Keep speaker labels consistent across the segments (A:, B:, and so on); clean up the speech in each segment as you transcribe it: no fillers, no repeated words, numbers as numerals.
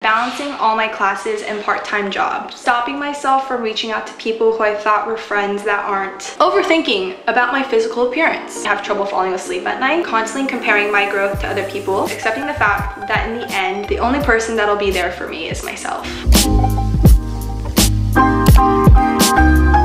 A: Balancing all my classes and part-time job. Stopping myself from reaching out to people who I thought were friends that aren't. Overthinking about my physical appearance. I have trouble falling asleep at night. Constantly comparing my growth to other people. Accepting the fact that in the end, the only person that'll be there for me is myself.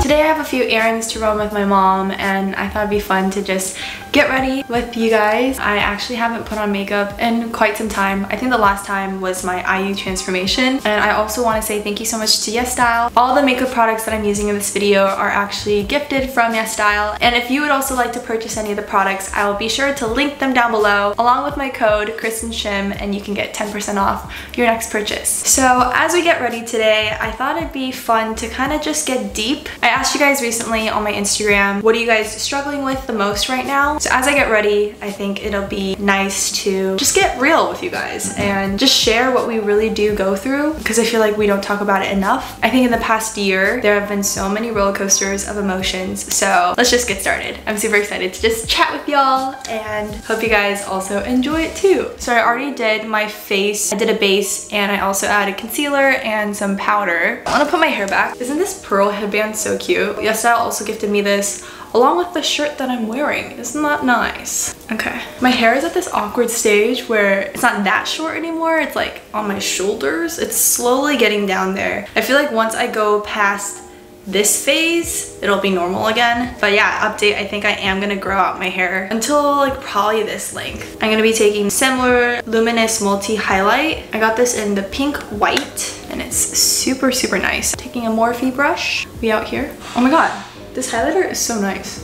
A: Today I have a few errands to run with my mom, and I thought it'd be fun to just get ready with you guys. I actually haven't put on makeup in quite some time. I think the last time was my IU transformation. And I also want to say thank you so much to yesstyle. All the makeup products that I'm using in this video are actually gifted from yesstyle. And if you would also like to purchase any of the products, I will be sure to link them down below along with my code Kristin Shim, and you can get 10% off your next purchase. So as we get ready today, I thought it'd be fun to kind of just get deep. I asked you guys recently on my Instagram, what are you guys struggling with the most right now? So as I get ready, I think it'll be nice to just get real with you guys and just share what we really do go through, because I feel like we don't talk about it enough. I think in the past year, there have been so many roller coasters of emotions. So let's just get started. I'm super excited to just chat with y'all and hope you guys also enjoy it too. So I already did my face. I did a base and I also added concealer and some powder. I want to put my hair back. Isn't this pearl headband so cute? yesstyle also gifted me this along with the shirt that I'm wearing. Isn't that nice? Okay. My hair is at this awkward stage where it's not that short anymore. It's like on my shoulders. It's slowly getting down there. I feel like once I go past this phase, it'll be normal again. But yeah, update, I think I am gonna grow out my hair until like probably this length. I'm gonna be taking Saemmul Luminous Multi Highlight. I got this in the pink white and it's super, super nice. Taking a Morphe brush. We out here. Oh my God. This highlighter is so nice.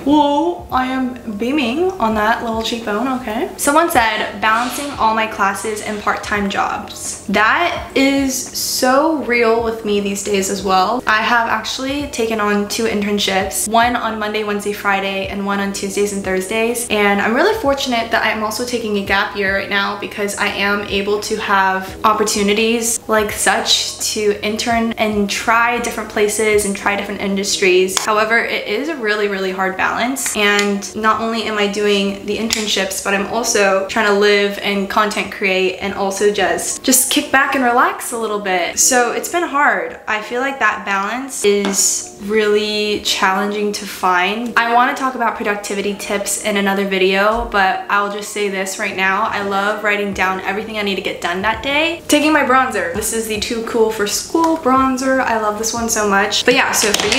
A: Whoa, I am beaming on that little cheekbone, okay. Someone said, balancing all my classes and part-time jobs. That is so real with me these days as well. I have actually taken on 2 internships, one on Monday, Wednesday, Friday, and one on Tuesdays and Thursdays. And I'm really fortunate that I'm also taking a gap year right now because I am able to have opportunities like such to intern and try different places and try different industries. However, it is a really, really hard balance. And not only am I doing the internships, but I'm also trying to live and content create and also just kick back and relax a little bit. So it's been hard. I feel like that balance is really challenging to find. I want to talk about productivity tips in another video, but I'll just say this right now. I love writing down everything I need to get done that day. Taking my bronzer. This is the Too Cool for School bronzer. I love this one so much. But yeah, so for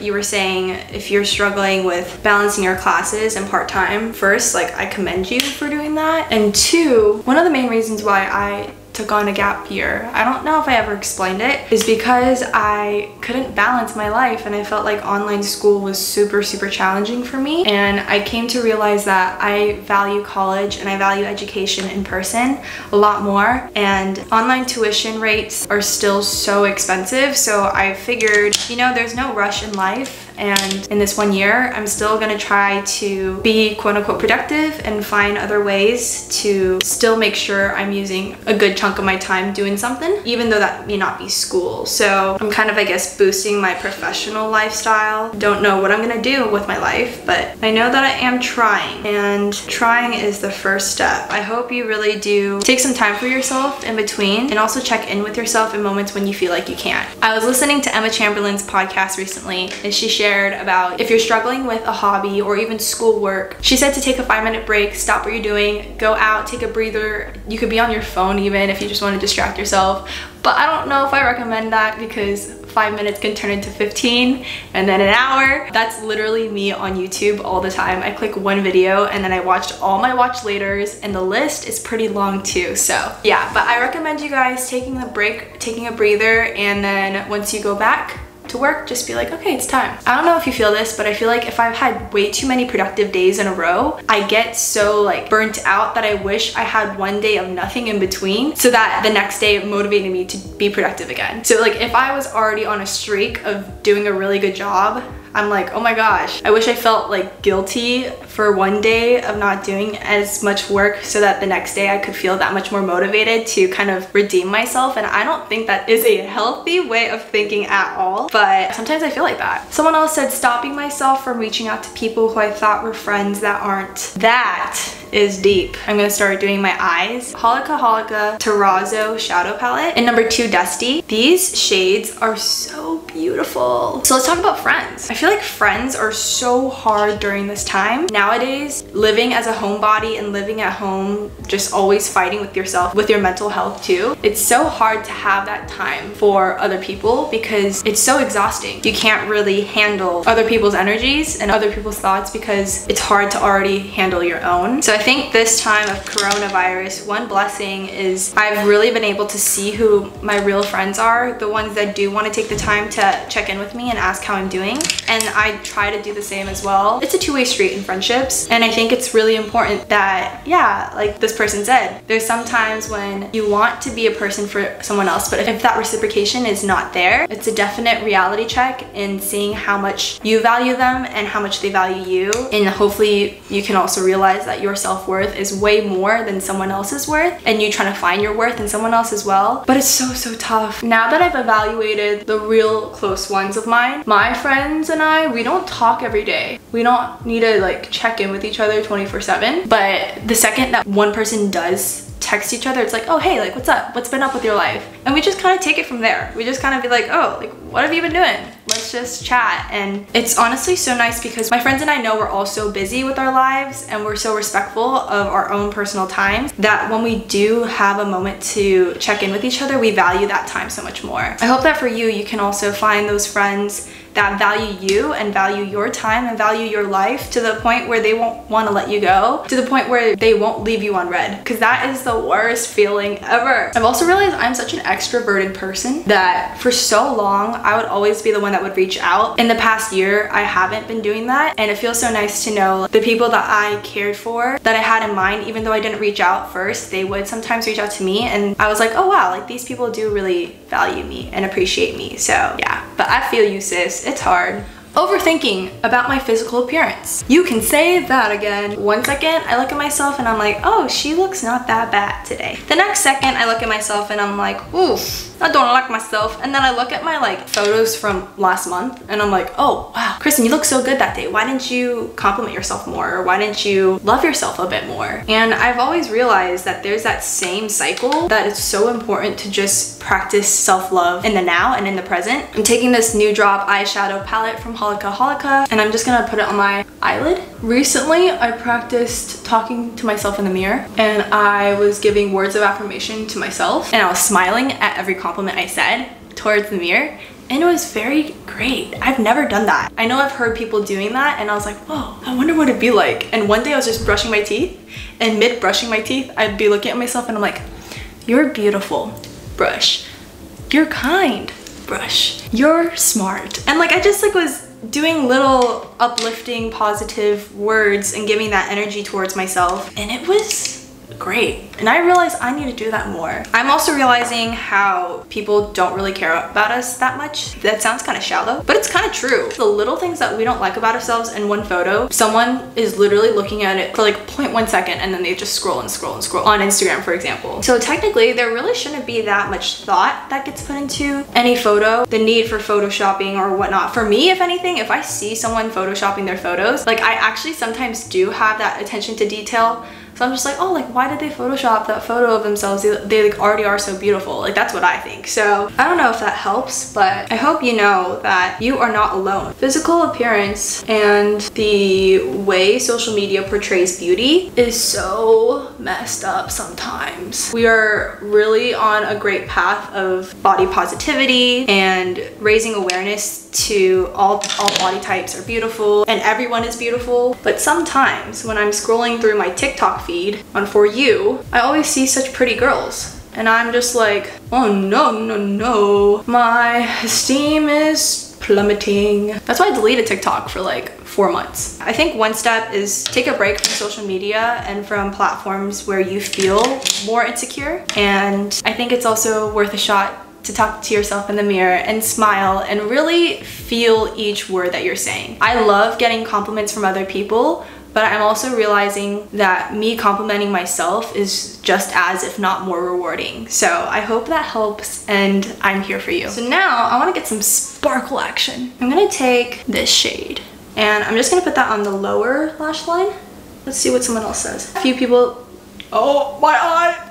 A: you were saying if you're struggling with balancing your classes and part-time, first, like, I commend you for doing that. And 2, one of the main reasons why I took on a gap year, I don't know if I ever explained it, is because I couldn't balance my life and I felt like online school was super, super challenging for me. And I came to realize that I value college and I value education in person a lot more, and online tuition rates are still so expensive. So I figured, you know, there's no rush in life. And in this 1 year, I'm still gonna try to be quote unquote productive and find other ways to still make sure I'm using a good chunk of my time doing something, even though that may not be school. So I'm kind of, I guess, boosting my professional lifestyle. Don't know what I'm gonna do with my life, but I know that I am trying, and trying is the first step. I hope you really do take some time for yourself in between and also check in with yourself in moments when you feel like you can't. I was listening to Emma Chamberlain's podcast recently, and she shared about if you're struggling with a hobby or even schoolwork, she said to take a 5-minute break, stop what you're doing, go out, take a breather. You could be on your phone even if you just want to distract yourself. But I don't know if I recommend that because 5 minutes can turn into 15 and then an hour. That's literally me on YouTube all the time. I click one video and then I watched all my watch laters, and the list is pretty long too. So yeah, but I recommend you guys taking a break, taking a breather, and then once you go back to work, just be like, okay, it's time. I don't know if you feel this, but I feel like if I've had way too many productive days in a row, I get so like burnt out that I wish I had one day of nothing in between so that the next day it motivated me to be productive again. So like if I was already on a streak of doing a really good job, I'm like, oh my gosh, I wish I felt like guilty for one day of not doing as much work so that the next day I could feel that much more motivated to kind of redeem myself. And I don't think that is a healthy way of thinking at all, but sometimes I feel like that. Someone else said stopping myself from reaching out to people who I thought were friends that aren't. That is deep. I'm gonna start doing my eyes. HOLIKA HOLIKA Terrazzo shadow palette in number 2 Dusty. These shades are so beautiful. So let's talk about friends. I feel like friends are so hard during this time. Nowadays, living as a homebody and living at home, just always fighting with yourself, with your mental health too. It's so hard to have that time for other people because it's so exhausting. You can't really handle other people's energies and other people's thoughts because it's hard to already handle your own. So I think this time of coronavirus, one blessing is I've really been able to see who my real friends are, the ones that do want to take the time to check in with me and ask how I'm doing. And I try to do the same as well. It's a two-way street in friendships. And I think it's really important that, yeah, like this person said, there's some times when you want to be a person for someone else, but if that reciprocation is not there, it's a definite reality check in seeing how much you value them and how much they value you. And hopefully you can also realize that your self-worth is way more than someone else's worth, and you trying to find your worth in someone else as well. But it's so tough. Now that I've evaluated the real close ones of mine, my friends and I, we don't talk every day. We don't need to like check in with each other 24/7. But the second that one person does text each other, it's like, oh hey, like what's up? What's been up with your life? And we just kind of take it from there. We just kind of be like, oh, like what have you been doing? Let's just chat. And it's honestly so nice because my friends and I know we're all so busy with our lives and we're so respectful of our own personal time that when we do have a moment to check in with each other, we value that time so much more. I hope that for you, you can also find those friends that value you and value your time and value your life to the point where they won't want to let you go, to the point where they won't leave you on red, because that is the worst feeling ever. I've also realized I'm such an extroverted person that for so long I would always be the one that would reach out. In the past year, I haven't been doing that, and it feels so nice to know the people that I cared for, that I had in mind, even though I didn't reach out first, they would sometimes reach out to me, and I was like, oh wow, like these people do really value me and appreciate me. So yeah, but I feel you, sis. It's hard. Overthinking about my physical appearance. You can say that again. One second I look at myself and I'm like, oh, she looks not that bad today. The next second I look at myself and I'm like, oof, I don't like myself. And then I look at my like photos from last month and I'm like, oh wow, Kristin, you look so good that day. Why didn't you compliment yourself more? Or why didn't you love yourself a bit more? And I've always realized that there's that same cycle, that it's so important to just practice self-love in the now and in the present. I'm taking this Nudrop eyeshadow palette from HOLIKA HOLIKA and I'm just gonna put it on my eyelid. Recently, I practiced talking to myself in the mirror and I was giving words of affirmation to myself and I was smiling at every compliment I said towards the mirror, and it was very great. I've never done that. I know I've heard people doing that and I was like, whoa, I wonder what it'd be like. And one day I was just brushing my teeth, and mid brushing my teeth, I'd be looking at myself and I'm like, you're beautiful, brush. You're kind, brush. You're smart. And like I just like was doing little uplifting positive words and giving that energy towards myself, and it was great. And I realized I need to do that more. I'm also realizing how people don't really care about us that much. That sounds kind of shallow, but it's kind of true. The little things that we don't like about ourselves in one photo, someone is literally looking at it for like 0.1 second and then they just scroll and scroll and scroll on Instagram, for example. So technically there really shouldn't be that much thought that gets put into any photo, the need for photoshopping or whatnot. For me, if anything, if I see someone photoshopping their photos, like I actually sometimes do have that attention to detail. So I'm just like, oh, like why did they Photoshop that photo of themselves? They like already are so beautiful. Like that's what I think. So I don't know if that helps, but I hope you know that you are not alone. Physical appearance and the way social media portrays beauty is so messed up sometimes. We are really on a great path of body positivity and raising awareness to all body types are beautiful and everyone is beautiful. But sometimes when I'm scrolling through my TikTok feed on For You, I always see such pretty girls and I'm just like, oh no, my esteem is plummeting. That's why I deleted TikTok for like 4 months. I think one step is take a break from social media and from platforms where you feel more insecure, and I think it's also worth a shot to talk to yourself in the mirror and smile and really feel each word that you're saying. I love getting compliments from other people, but I'm also realizing that me complimenting myself is just as, if not more, rewarding. So I hope that helps, and I'm here for you. So now I want to get some sparkle action. I'm gonna take this shade and I'm just gonna put that on the lower lash line. Let's see what someone else says. A few people, oh, my eye!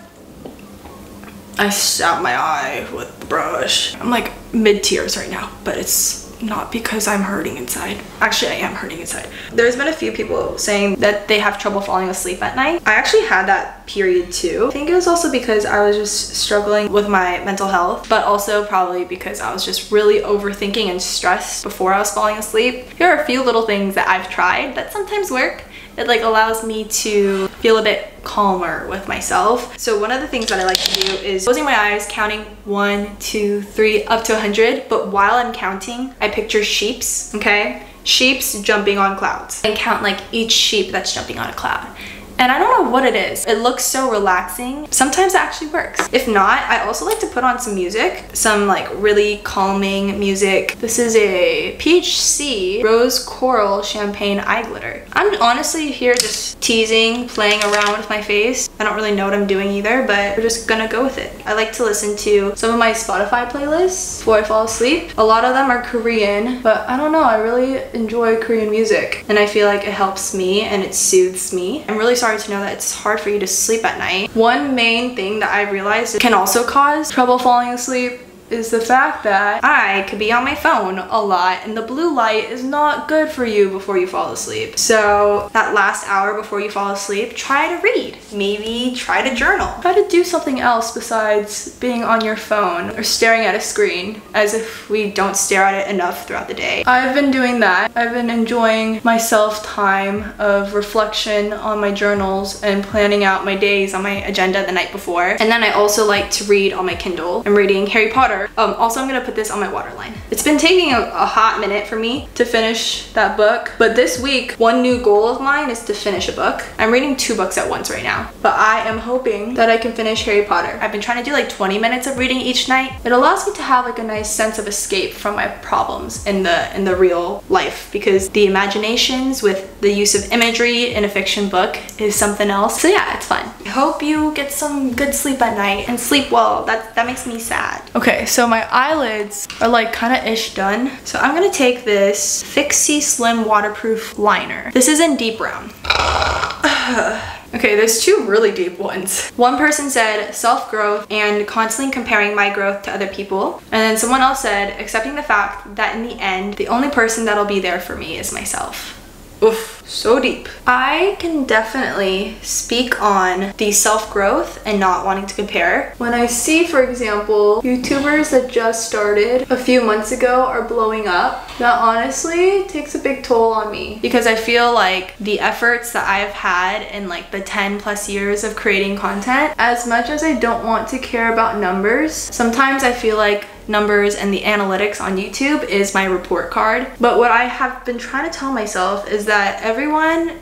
A: I stabbed my eye with the brush. I'm like mid-tears right now, but it's not because I'm hurting inside. Actually, I am hurting inside. There's been a few people saying that they have trouble falling asleep at night. I actually had that period too. I think it was also because I was just struggling with my mental health, but also probably because I was just really overthinking and stressed before I was falling asleep. There are a few little things that I've tried that sometimes work. It like allows me to feel a bit calmer with myself. So one of the things that I like to do is closing my eyes, counting 1, 2, 3, up to 100. But while I'm counting, I picture sheeps, okay? Sheeps jumping on clouds. And count like each sheep that's jumping on a cloud. And I don't know what it is. It looks so relaxing. Sometimes it actually works. If not, I also like to put on some music, some like really calming music. This is a Peach C Rose Coral Champagne Eye Glitter. I'm honestly here just teasing, playing around with my face. I don't really know what I'm doing either, but we're just gonna go with it. I like to listen to some of my Spotify playlists before I fall asleep. A lot of them are Korean, but I don't know, I really enjoy Korean music and I feel like it helps me and it soothes me. I'm really sorry to know that it's hard for you to sleep at night. One main thing that I realized can also cause trouble falling asleep is the fact that I could be on my phone a lot and the blue light is not good for you before you fall asleep. So that last hour before you fall asleep, try to read. Maybe try to journal. Try to do something else besides being on your phone or staring at a screen, as if we don't stare at it enough throughout the day. I've been doing that. I've been enjoying my self-time of reflection on my journals and planning out my days on my agenda the night before. And then I also like to read on my Kindle. I'm reading Harry Potter. Also, I'm gonna put this on my waterline. It's been taking a hot minute for me to finish that book, but this week, one new goal of mine is to finish a book. I'm reading 2 books at once right now, but I am hoping that I can finish Harry Potter. I've been trying to do like 20 minutes of reading each night. It allows me to have like a nice sense of escape from my problems in the real life, because the imaginations with the use of imagery in a fiction book is something else. So yeah, it's fun. I hope you get some good sleep at night and sleep well. That makes me sad. Okay, so my eyelids are like kind of ish done. So I'm gonna take this Fixxy Slim Waterproof Liner. This is in deep brown. Okay, there's 2 really deep ones. One person said self-growth and constantly comparing my growth to other people. And then someone else said accepting the fact that in the end, the only person that'll be there for me is myself. Oof, so deep. I can definitely speak on the self-growth and not wanting to compare. When I see, for example, YouTubers that just started a few months ago are blowing up, that honestly takes a big toll on me, because I feel like the efforts that I've had in like the 10+ years of creating content, as much as I don't want to care about numbers, sometimes I feel like numbers and the analytics on YouTube is my report card. But what I have been trying to tell myself is that everyone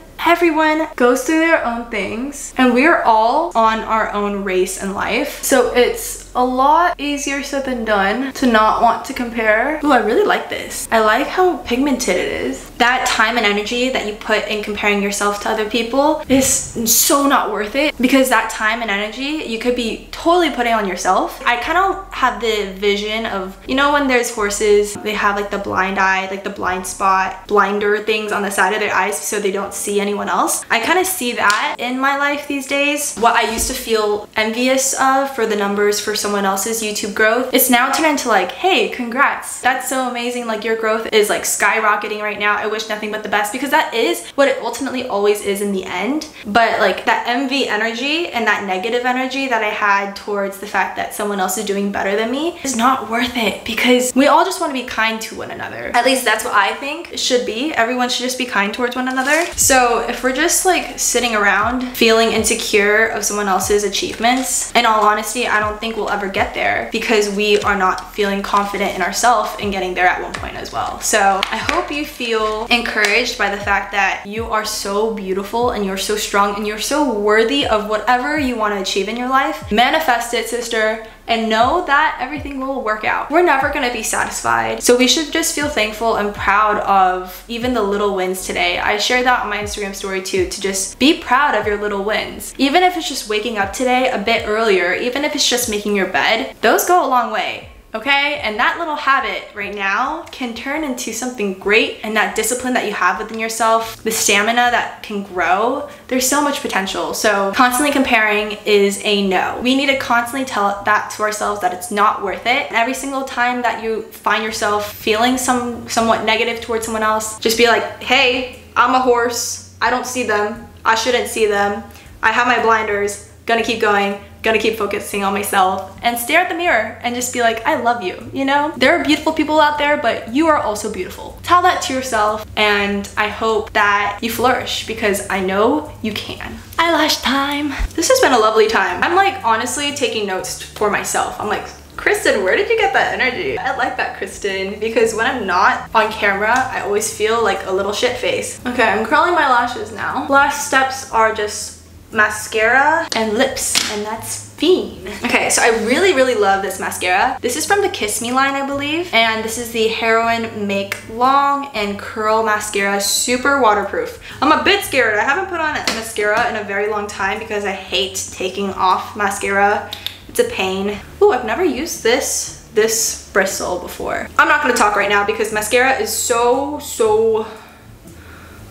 A: goes through their own things and we're all on our own race in life. So it's a lot easier said than done to not want to compare. Ooh, I really like this. I like how pigmented it is. That time and energy that you put in comparing yourself to other people is so not worth it, because that time and energy you could be totally putting on yourself. I kind of have the vision of, you know, when there's horses, they have like the blind eye, like the blind spot, blinder things on the side of their eyes so they don't see anyone else. I kind of see that in my life these days. What I used to feel envious of for the numbers for someone else's YouTube growth, it's now turned into like, hey, congrats, that's so amazing, like your growth is like skyrocketing right now. I wish nothing but the best, because that is what it ultimately always is in the end. But like that envy energy and that negative energy that I had towards the fact that someone else is doing better than me is not worth it, because we all just want to be kind to one another. At least that's what I think it should be. Everyone should just be kind towards one another. So if we're just like sitting around feeling insecure of someone else's achievements, in all honesty, I don't think we'll ever get there, because we are not feeling confident in ourselves in getting there at one point as well. So I hope you feel encouraged by the fact that you are so beautiful and you're so strong and you're so worthy of whatever you want to achieve in your life. Manifest it, sister. and know that everything will work out. We're never gonna be satisfied, so we should just feel thankful and proud of even the little wins today. I shared that on my Instagram story too, to just be proud of your little wins. Even if it's just waking up today a bit earlier, even if it's just making your bed, those go a long way. Okay, and that little habit right now can turn into something great, and that discipline that you have within yourself, the stamina that can grow, there's so much potential. So constantly comparing is a no. We need to constantly tell that to ourselves that it's not worth it. And every single time that you find yourself feeling somewhat negative towards someone else, just be like, hey, I'm a horse, I don't see them, I shouldn't see them, I have my blinders, gonna keep going, gonna keep focusing on myself, and stare at the mirror and just be like, I love you, you know? There are beautiful people out there, but you are also beautiful. Tell that to yourself, and I hope that you flourish, because I know you can. Eyelash time. This has been a lovely time. I'm like honestly taking notes for myself. I'm like, Kristin, where did you get that energy? I like that, Kristin, because when I'm not on camera, I always feel like a little shit face. Okay, I'm curling my lashes now. Last steps are just mascara and lips, and that's Fiend. Okay, so I really love this mascara. This is from the Kiss Me line, I believe, and this is the Heroine Make Long and Curl Mascara, super waterproof. I'm a bit scared. I haven't put on a mascara in a very long time because I hate taking off mascara. It's a pain. Ooh, I've never used this bristle before. I'm not gonna talk right now because mascara is so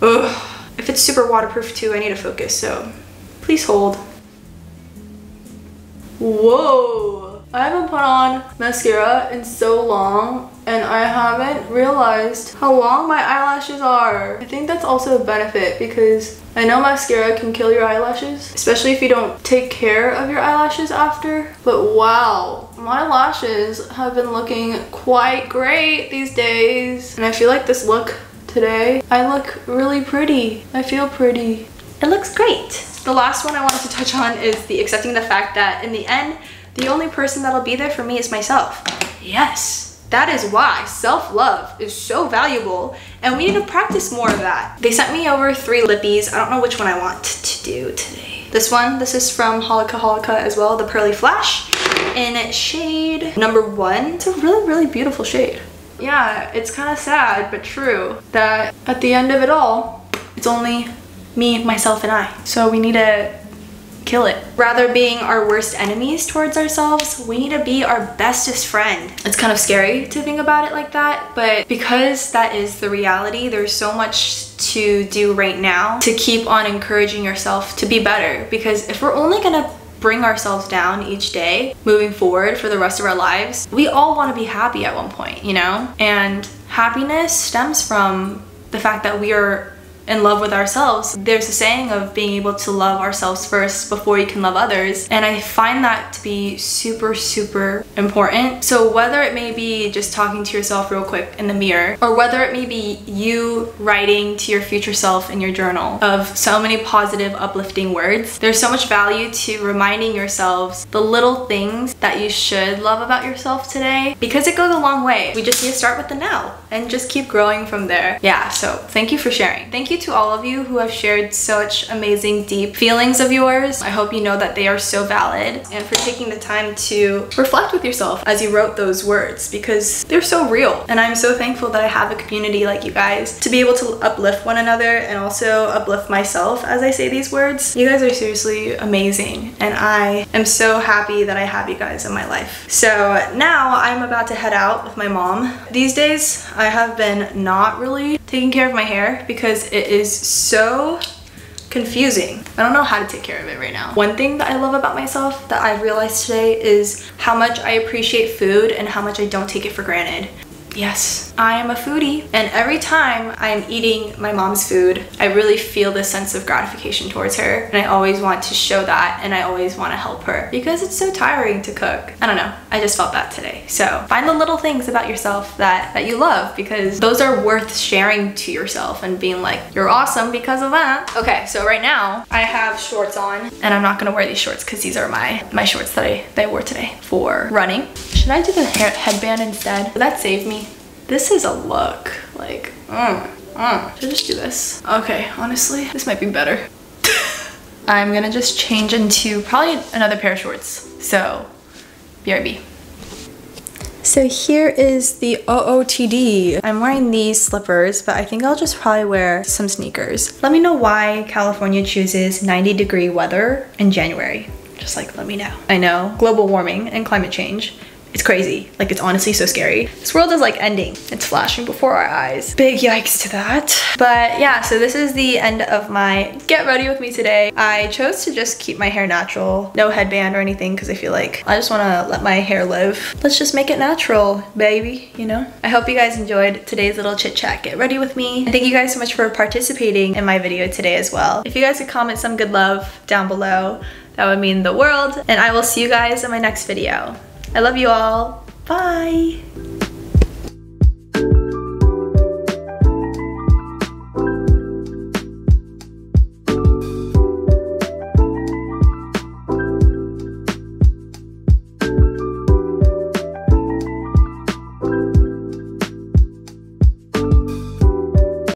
A: ugh. If it's super waterproof too, I need to focus, so please hold. Whoa! I haven't put on mascara in so long, and I haven't realized how long my eyelashes are. I think that's also a benefit, because I know mascara can kill your eyelashes, especially if you don't take care of your eyelashes after. But wow, my lashes have been looking quite great these days. And I feel like this look today, I look really pretty. I feel pretty. It looks great. The last one I wanted to touch on is the accepting the fact that in the end, the only person that'll be there for me is myself. Yes, that is why self-love is so valuable, and we need to practice more of that. They sent me over 3 lippies. I don't know which one I want to do today. This one, this is from HOLIKA HOLIKA as well, the Pearly Flash in shade number 1. It's a really beautiful shade. Yeah, it's kind of sad but true that at the end of it all, it's only me, myself, and I. So we need to kill it. Rather being our worst enemies towards ourselves, we need to be our bestest friend. It's kind of scary to think about it like that, but because that is the reality, there's so much to do right now to keep on encouraging yourself to be better. Because if we're only gonna bring ourselves down each day moving forward for the rest of our lives, we all want to be happy at one point, you know? And happiness stems from the fact that we are in love with ourselves. There's a saying of being able to love ourselves first before you can love others, and I find that to be super important. So whether it may be just talking to yourself real quick in the mirror, or whether it may be you writing to your future self in your journal of so many positive, uplifting words, there's so much value to reminding yourselves the little things that you should love about yourself today, because it goes a long way. We just need to start with the now and just keep growing from there. Yeah, so thank you for sharing. Thank you to all of you who have shared such amazing, deep feelings of yours. I hope you know that they are so valid, and for taking the time to reflect with yourself as you wrote those words, because they're so real. And I'm so thankful that I have a community like you guys to be able to uplift one another and also uplift myself as I say these words. You guys are seriously amazing, and I am so happy that I have you guys in my life. So now I'm about to head out with my mom. These days I have been not really taking care of my hair because it is so confusing. I don't know how to take care of it right now. One thing that I love about myself that I've realized today is how much I appreciate food and how much I don't take it for granted. Yes, I am a foodie, and every time I'm eating my mom's food, I really feel this sense of gratification towards her, and I always want to show that, and I always want to help her because it's so tiring to cook. I don't know, I just felt that today. So find the little things about yourself that you love, because those are worth sharing to yourself and being like, you're awesome because of that. Okay, so right now I have shorts on, and I'm not gonna wear these shorts because these are my shorts that I wore today for running. Should I do the headband instead? Would that save me? This is a look, like, should I just do this? Okay, honestly, this might be better. I'm gonna just change into probably another pair of shorts. So BRB. So here is the OOTD. I'm wearing these slippers, but I think I'll just probably wear some sneakers. Let me know why California chooses 90-degree weather in January. Just like, let me know. I know, global warming and climate change. It's crazy. Like, it's honestly so scary. This world is like ending. It's flashing before our eyes. Big yikes to that. But yeah, so this is the end of my get ready with me today. I chose to just keep my hair natural. No headband or anything because I feel like I just want to let my hair live. Let's just make it natural, baby, you know? I hope you guys enjoyed today's little chit chat get ready with me. And thank you guys so much for participating in my video today as well. If you guys could comment some good love down below, that would mean the world. And I will see you guys in my next video. I love you all. Bye.